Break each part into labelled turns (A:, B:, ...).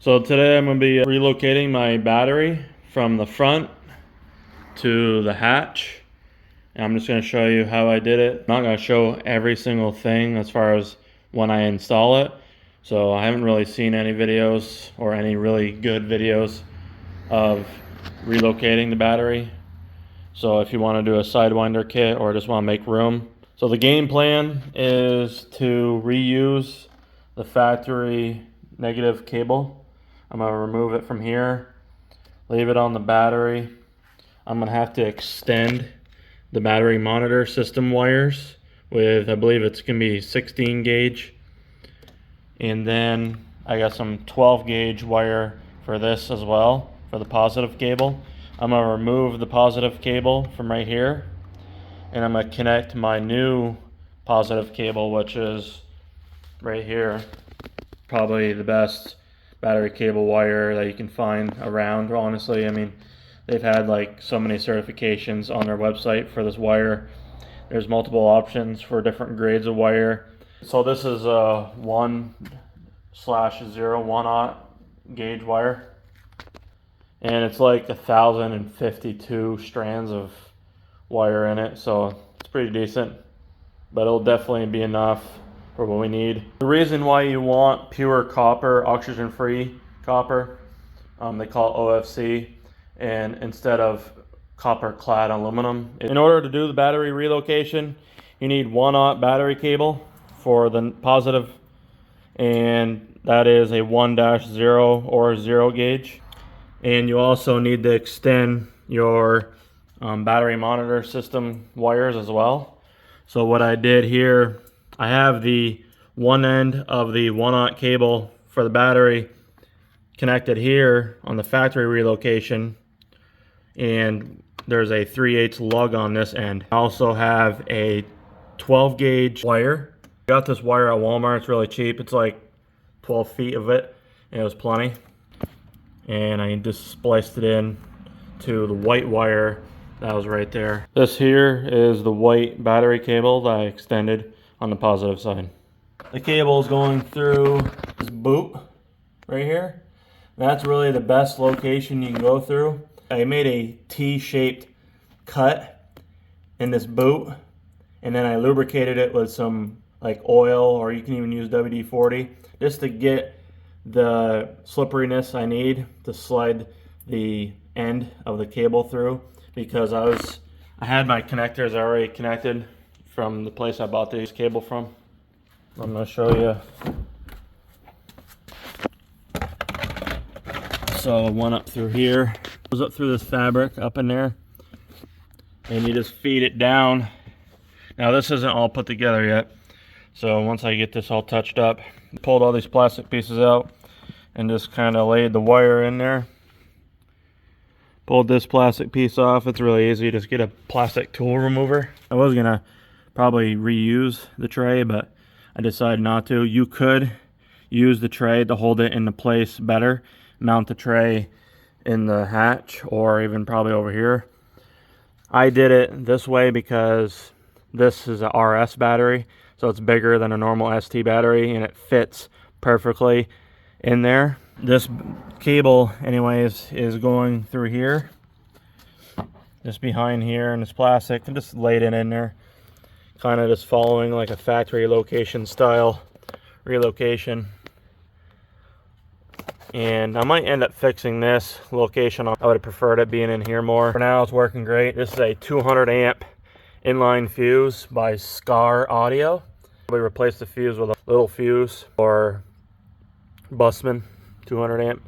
A: So today I'm going to be relocating my battery from the front to the hatch. And I'm just going to show you how I did it. I'm not going to show every single thing as far as when I install it. So I haven't really seen any videos or any really good videos of relocating the battery. So if you want to do a Sidewinder kit or just want to make room. So the game plan is to reuse the factory negative cable. I'm going to remove it from here, leave it on the battery. I'm going to have to extend the battery monitor system wires with, I believe it's going to be 16 gauge. And then I got some 12 gauge wire for this as well, for the positive cable. I'm going to remove the positive cable from right here, and I'm going to connect my new positive cable, which is right here. Probably the best battery cable wire that you can find around, honestly. I mean, they've had like so many certifications on their website for this wire. There's multiple options for different grades of wire. So this is a 1/0 1/0 gauge wire, and it's like 1,052 strands of wire in it, so it's pretty decent, but it'll definitely be enough for what we need. The reason why you want pure copper, oxygen-free copper, they call it OFC, and instead of copper-clad aluminum. In order to do the battery relocation, you need 1/0 battery cable for the positive, and that is a 1-0 or 0 gauge. And you also need to extend your battery monitor system wires as well. So what I did here, I have the one end of the 1/0 cable for the battery connected here on the factory relocation, and there's a 3/8 lug on this end. I also have a 12 gauge wire. I got this wire at Walmart. It's really cheap. It's like 12 feet of it, and it was plenty. And I just spliced it in to the white wire that was right there. This here is the white battery cable that I extended on the positive side. The cable is going through this boot right here. That's really the best location you can go through. I made a T-shaped cut in this boot, and then I lubricated it with some like oil, or you can even use WD-40, just to get the slipperiness I need to slide the end of the cable through, because I had my connectors already connected from the place I bought this cable from. I'm going to show you. So one up through here, goes up through this fabric up in there, and you just feed it down. Now this isn't all put together yet, so once I get this all touched up, pulled all these plastic pieces out and just kind of laid the wire in there. Pulled this plastic piece off. It's really easy. Just get a plastic tool remover. I was gonna probably reuse the tray, but I decided not to. You could use the tray to hold it into place better. Mount the tray in the hatch, or even probably over here. I did it this way because this is a RS battery, so it's bigger than a normal ST battery, and it fits perfectly in there. This cable anyways is going through here, just behind here, and it's plastic, and just laid it in there, kind of just following like a factory location style relocation. And I might end up fixing this location. I would have preferred it being in here more. For now it's working great. This is a 200 amp inline fuse by Skar Audio. We replaced the fuse with a little fuse or Busman 200 amp.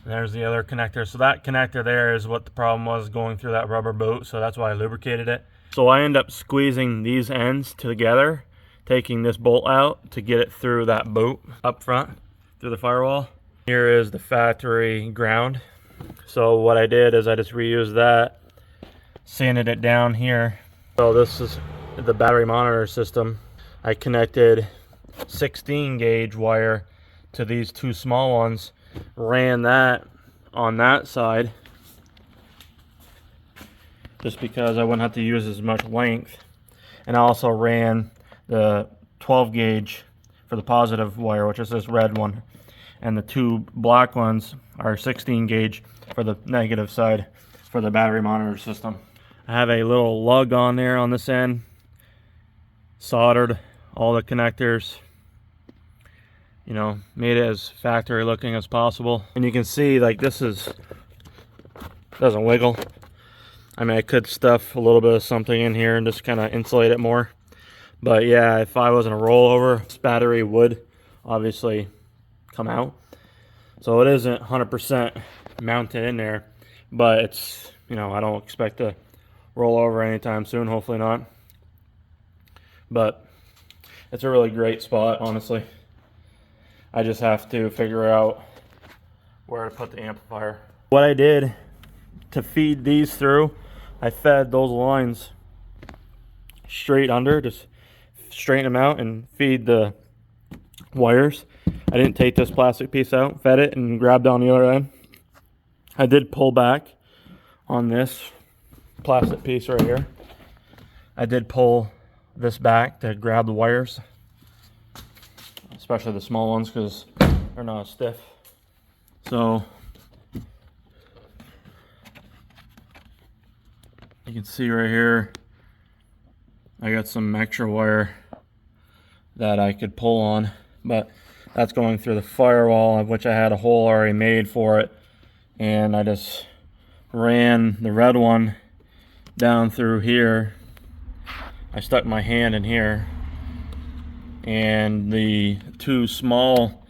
A: And there's the other connector. So that connector there is what the problem was going through that rubber boot, so that's why I lubricated it. So I end up squeezing these ends together, taking this bolt out to get it through that boot up front, through the firewall. Here is the factory ground. So what I did is I just reused that, sanded it down here. So this is the battery monitor system. I connected 16 gauge wire to these two small ones, ran that on that side, just because I wouldn't have to use as much length. And I also ran the 12 gauge for the positive wire, which is this red one. and the two black ones are 16 gauge for the negative side for the battery monitor system. I have a little lug on there on this end, soldered all the connectors, you know, made it as factory looking as possible. And you can see, like, this doesn't wiggle. I mean, I could stuff a little bit of something in here and just kind of insulate it more. But yeah, if I was in a rollover, this battery would obviously come out. So it isn't 100% mounted in there, but it's, you know, I don't expect to roll over anytime soon, hopefully not. But it's a really great spot, honestly. I just have to figure out where to put the amplifier. What I did to feed these through, I fed those lines straight under, just straighten them out and feed the wires. I didn't take this plastic piece out, fed it and grabbed on the other end. I did pull back on this plastic piece right here. I did pull this back to grab the wires, especially the small ones because they're not as stiff. So you can see right here, I got some extra wire that I could pull on, but that's going through the firewall, of which I had a hole already made for it. And I just ran the red one down through here. I stuck my hand in here, and the two small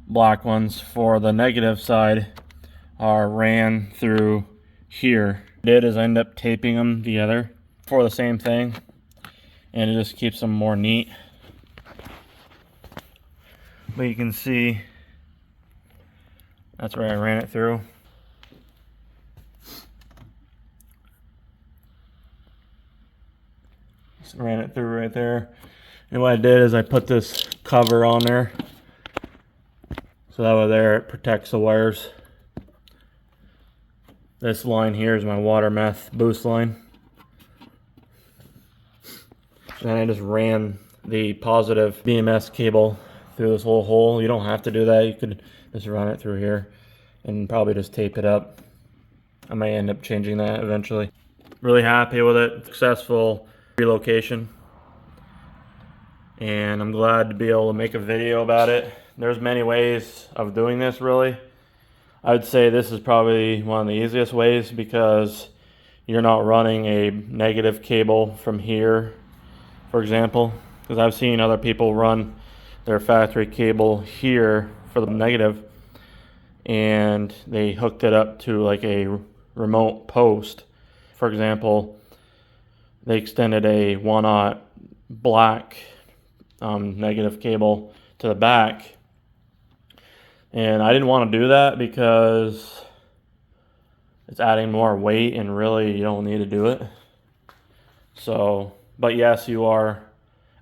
A: black ones for the negative side are ran through here. What I did is I ended up taping them together for the same thing, and it just keeps them more neat. But you can see that's where I ran it through. Just ran it through right there. And what I did is I put this cover on there, so that way there it protects the wires. This line here is my water meth boost line. And I just ran the positive BMS cable through this little hole. You don't have to do that. You could just run it through here and probably just tape it up. I may end up changing that eventually. Really happy with it. Successful relocation. And I'm glad to be able to make a video about it. There's many ways of doing this, really. I would say this is probably one of the easiest ways because you're not running a negative cable from here, for example. Because I've seen other people run their factory cable here for the negative, and they hooked it up to like a remote post. For example, they extended a 1/0 black negative cable to the back, and I didn't want to do that because it's adding more weight and really you don't need to do it. So, but yes, you are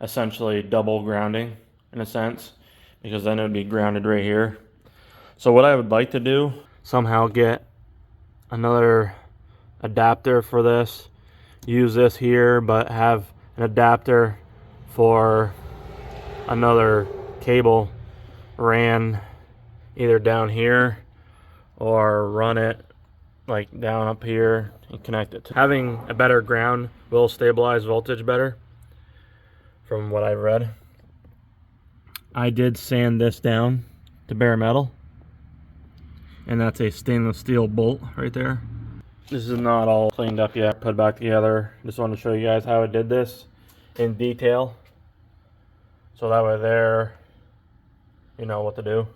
A: essentially double grounding in a sense, because then it would be grounded right here. So what I would like to do, somehow get another adapter for this, use this here, but have an adapter for another cable ran either down here or run it like down up here and connect it. Having a better ground will stabilize voltage better, from what I've read. I did sand this down to bare metal, and that's a stainless steel bolt right there. This is not all cleaned up yet, put back together. Just wanted to show you guys how I did this in detail, so that way there you know what to do.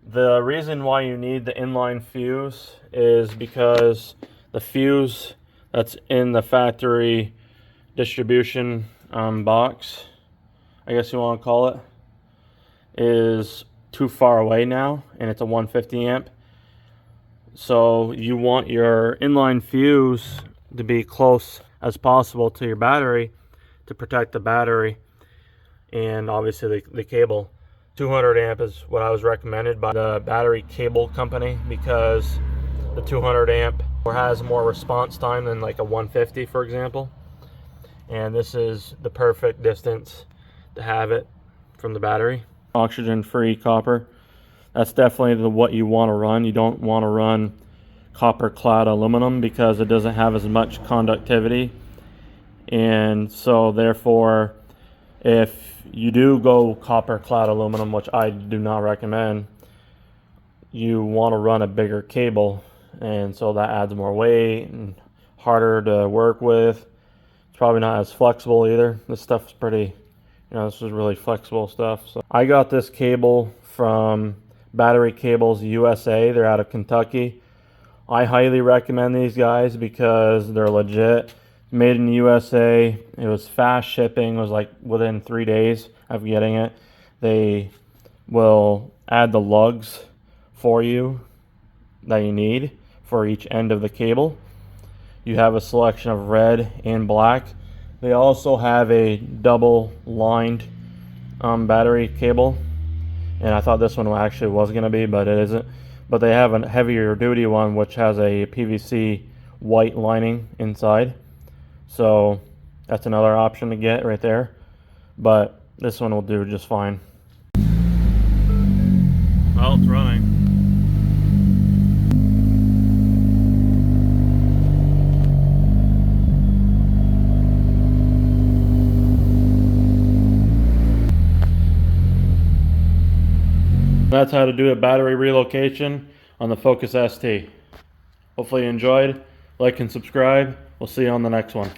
A: The reason why you need the inline fuse is because the fuse that's in the factory distribution box, I guess you want to call it, is too far away now, and it's a 150 amp. So you want your inline fuse to be close as possible to your battery to protect the battery and obviously the cable. 200 amp is what I was recommended by the battery cable company, because the 200 amp has more response time than like a 150, for example. And this is the perfect distance to have it from the battery. Oxygen free copper. That's definitely what you want to run. You don't want to run copper clad aluminum because it doesn't have as much conductivity, and so therefore if you do go copper clad aluminum, which I do not recommend, you want to run a bigger cable, and so that adds more weight and harder to work with. It's probably not as flexible either. This stuff is pretty, this is really flexible stuff. So I got this cable from Battery Cables USA. They're out of Kentucky. I highly recommend these guys because they're legit. Made in the USA. It was fast shipping. It was like within 3 days of getting it. They will add the lugs for you that you need for each end of the cable. You have a selection of red and black. They also have a double lined battery cable, and I thought this one actually was going to be, but it isn't. But they have a heavier duty one which has a PVC white lining inside, so that's another option to get right there, but this one will do just fine. Well, it's running. That's how to do a battery relocation on the Focus ST. Hopefully you enjoyed. Like and subscribe. We'll see you on the next one.